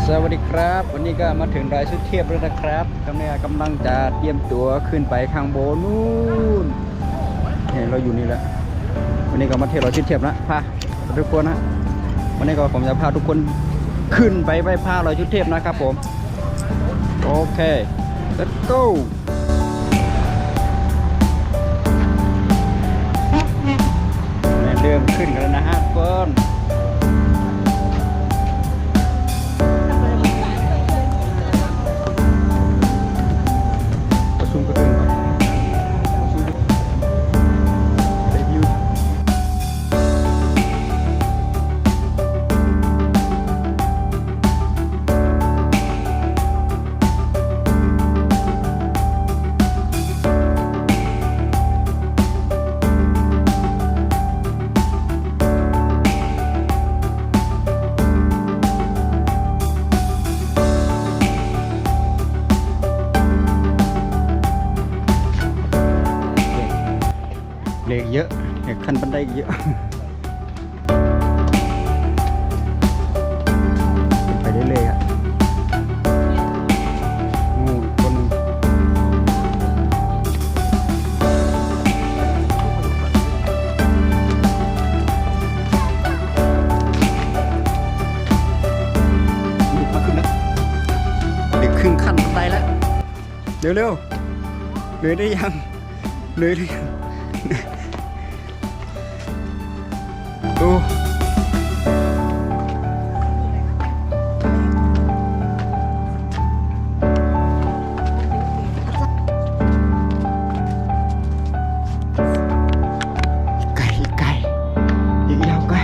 สวัสดีครับวันนี้ก็มาถึงดอยสุเทพแล้วนะครับกำลังจะเตรียมตัวขึ้นไปข้างบนนู่นเนี่ยเราอยู่นี่แหละวันนี้ก็มาเที่ยวดอยสุเทพนะพาทุกคนนะวันนี้ก็ผมจะพาทุกคนขึ้นไปไหว้พระดอยสุเทพนะครับผมโอเค let's go เริ่มขึ้นกันแล้วนะฮะทุกคนเหล็กเยอะเหล็กขั้นบันไดเยอะไปเรื่อยๆครับงูคนลุกมาขึ้นนะเด็กครึ่งขั้นบันไดแล้วเร็วๆเลยได้ยังเลยได้ยังดูไก่อีกยาวไก่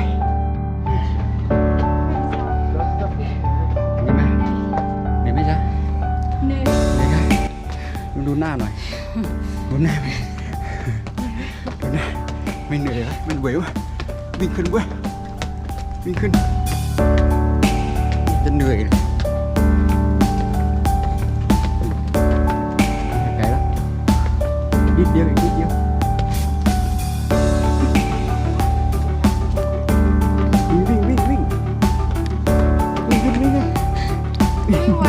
นี่ไหมเหนื่อยไหมจ๊ะเหนื่อยค่ะดูหน้าหน่อยดูหน้าไหมดูหน้าไม่เหนื่อยเลยมันเวววิ่งขึ้นเว้ยวิ่งขึ้นจะเหนื่อยเลยไกลแล้วนิดเดียวอีกนิดเดียววิ่งไม่ไหว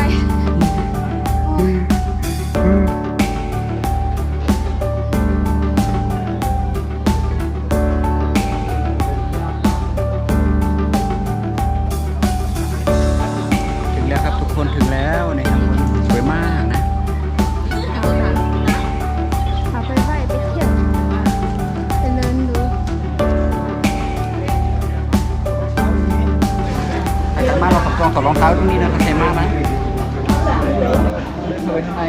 ถึงแล้วในข้างบนสวยมากนะพาไปไหว้ไปเที่ยวไปเดินดูใครจะมาเราขับรองเท้าตรงนี้นะใครมานะเดินไปข้างใน